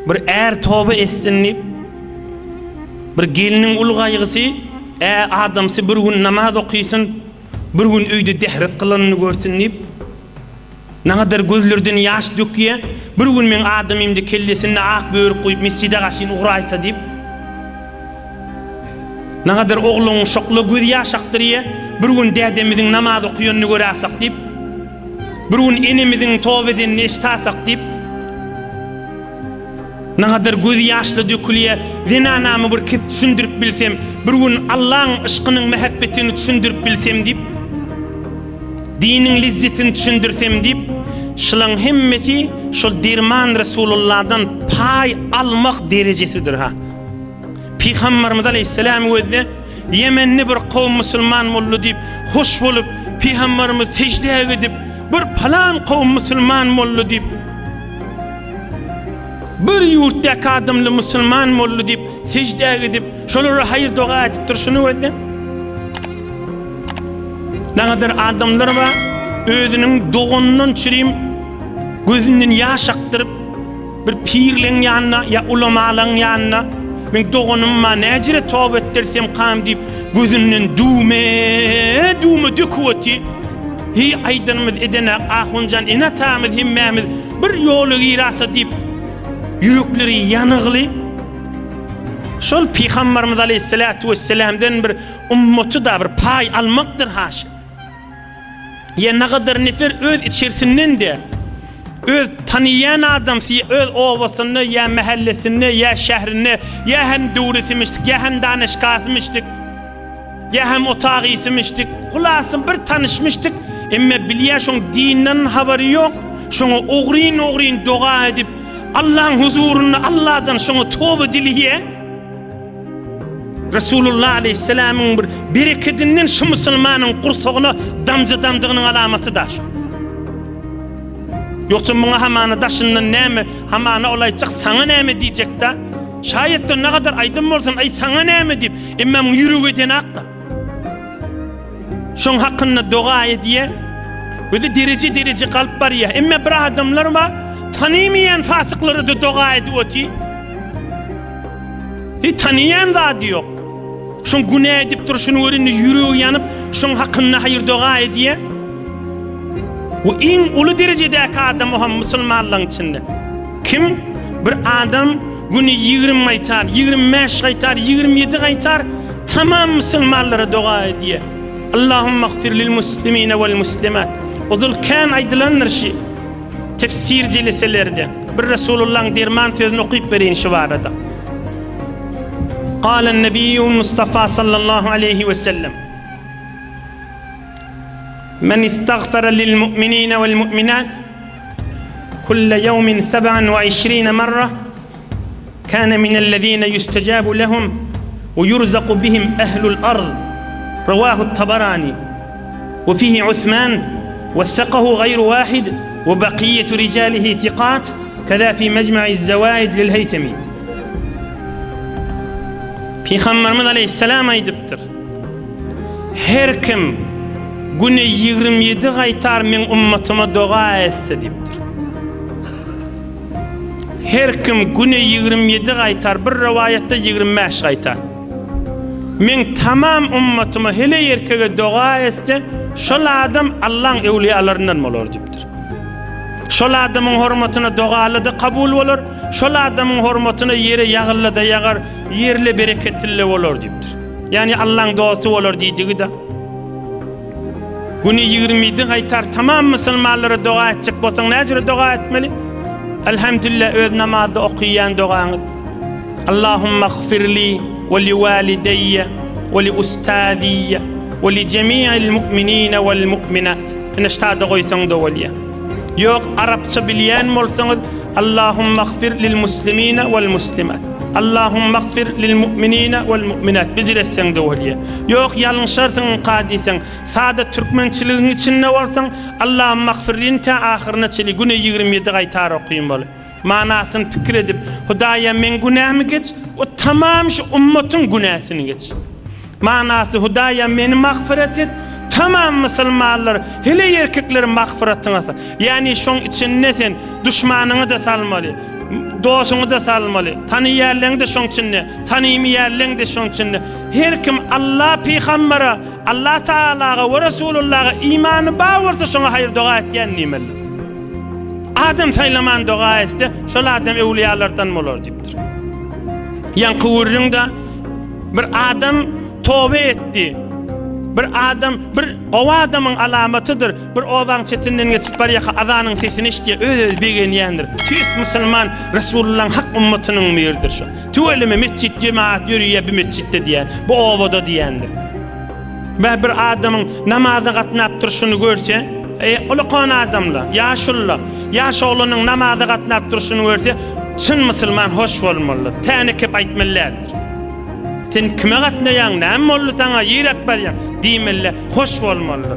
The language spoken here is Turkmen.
bir er toba etsinip bir gelinin ulgaygysy adamsy bir gün namaz okuysun, bir gün öýde dehret kılanyny görsünip nagadar gözlerden yaş dökýe, bir gün men adamymdy kellesine ak börük koyup mescide gaşyn uğraýsa dip nagadar ogluň şokla göz yaş aktyrýa, bir gün dädemiziň namaz okuyanyny göräsek dip bir gün enemiziň toba edenini eşitasak dip nagadar göz yaşla dökülýe, zina namy bir kep düşündirip bilsem, bir gün Allah'ın ışkynyň mehabbetini düşündirip bilsem dip dinin lizzetini düşündirsem dip şulan hemmeti şol dirman Resulullah'dan pay almak derecesidir ha. Peygamberimiz Aleyhisselam özde Yemenli bir kavm Müslüman boldy dip hoş bolup Peygamberimiz secdeye gidip bir falan kavm Müslüman boldy dip bir yurtda adamly Müslüman boldy dip secdeye gidip şolara hayır dua etip durşuny özde nagadar adamlar var özünün doğundan çürüyüm gözünden yaş aktarıp bir pirlerin yanına ya ulamaların yanına ben doğunumma necire tövbe ettirsem kam deyip gözünden düğme döküveti hi aydanımız edene ahuncan enatamız himmemiz bir yolu girasa deyip yürekleri yanıglı şol Peygamberimiz Aleyhissalatu vesselam'dan bir ümmeti da bir pay almaktır haşa. Ya ne kadar nefer öz içerisinden de öz tanıyan adamsı öz ovasını ya mahallesini ya şehrini ya hem doğrusumıştık ya hem danışkasmıştık ya hem otağısmıştık hulasın bir tanışmıştık ama biliyor şun dinin haberi yok şunu oğrin dua edip Allah'ın huzuruna Allah'dan şunu tövbe diliye Resulullah Aleyhisselam'ın bir bereketinden şu Müslümanın kursağına damcıdığının alamatı da şu. Yoksa buna hamana daşından neymi, hamana olayacak sana neymi diyecek da. Şayet de ne kadar aydın olsun, ay sana neymi deyip, emmem yürü eden akta. Şun hakkında dua ediye, öyle derece kalp var ya, emme bir adamlar var, tanıymayan fasıkları da dua ediyor ki. Hiç tanıyan da diyor. Şun günah edip duruşunu öğrenip yüreği yanıp şun hakkında hayır dua ediye. O en ulu derecedeki adam o Müslümanların içinde. Kim? Bir adam günü 20 aytar, 25 aytar, 27 aytar tamam Müslümanlara dua ediye. Allahümme gfir lil muslimine vel muslimat. O zulkan aydılanır şey. Tefsir celeselerde. Bir Resulullah'ın derman sözünü okuyup vereyim şu arada. قال النبي المصطفى صلى الله عليه وسلم من استغفر للمؤمنين والمؤمنات كل يوم 27 مرة كان من الذين يستجاب لهم ويرزق بهم أهل الأرض رواه الطبراني وفيه عثمان وثقه غير واحد وبقية رجاله ثقات كذا في مجمع الزوائد للهيثمي. Peygamberimiz Aleyhisselam aydıptır. Her kim güne 27 aytar men ummatıma dua etse diptir. Her kim güne 27 aytar, bir rivayette 25 aytar. Men tamam ummatıma hele erkege dua etse, şol adam Allah'ın evliyalarından olur diptir. Şol adamın hurmatına dualı da kabul olur. Şol adamın hurmatına yere yağılla da yağar, yerle bereketli olur diptir. Yani Allah'ın duası olur deydiği da. Günü 27 aytar tamam Müslümanlara dua edecek bolsaň näjere dua etmeli? Elhamdülillah öz namazda okuyan duanı. Allahümme gfirli ve li valideyye ve li ustadiyye ve li cemi'il mu'minine vel mu'minat. Neştada goýsaň da bolýar. Yok Arapça bilen bolsaňyz Allahümme gfir lil muslimine vel muslimat. Allahümme gfir lil mu'minine vel mu'minat. Bijiretseň de bolýar. Yok ýalňşarsyň qadisen sada türkmençiligiň içinde bolsaň Allahümme gfirlin ta ahirine çeli güne 27 aytar okuýan bol. Manasyny pikir edip Hudaýa men günämi geç, o tamam şu ummatyň günäsini geç. Manasy Hudaýa meni magfiret et. Tamam Müslümanlar, hele erkeklerin mağfiretine sal. Yani şun içinde sen düşmanını da salmalı. dosuňy da salmaly. Tanyýarlaryň da şoň içinde, tanymaýarlaryň da şoň içinde. Her kim Allah peýgambera, Allah Taalaga we Resulullaha imany bagyrsa şoňa hayır doga etýän nimeli. Adam saýlaman doga etse, şol adam ewliýalardan bolar diýipdir. Ýa-ni kıwrdyňda bir adam tobe etdi. Bir adam, bir gowa adamyň alamatydyr. Bir owaň çetinden geçip barýaka azanyň sesini eşitdi, öz begenýändir. Türk musulman Resulullah'ın hak ummatynyň merdir şu. Tüwelime mescit cemaat ýürüýe bir mescitde diýen, bu owada diýendir. Ve bir adamyň namaza gatnap durşuny görse, ulaqan adamlar, ýaşullar, ýaş oglanyň namaza gatnap durşuny görse, çyn musulman hoş bolmaly, täne kep aýtmalydyr. Sen kime gatnaýaň, näme boldy saňa ýerek berýän diýmeli, hoş bolmaly.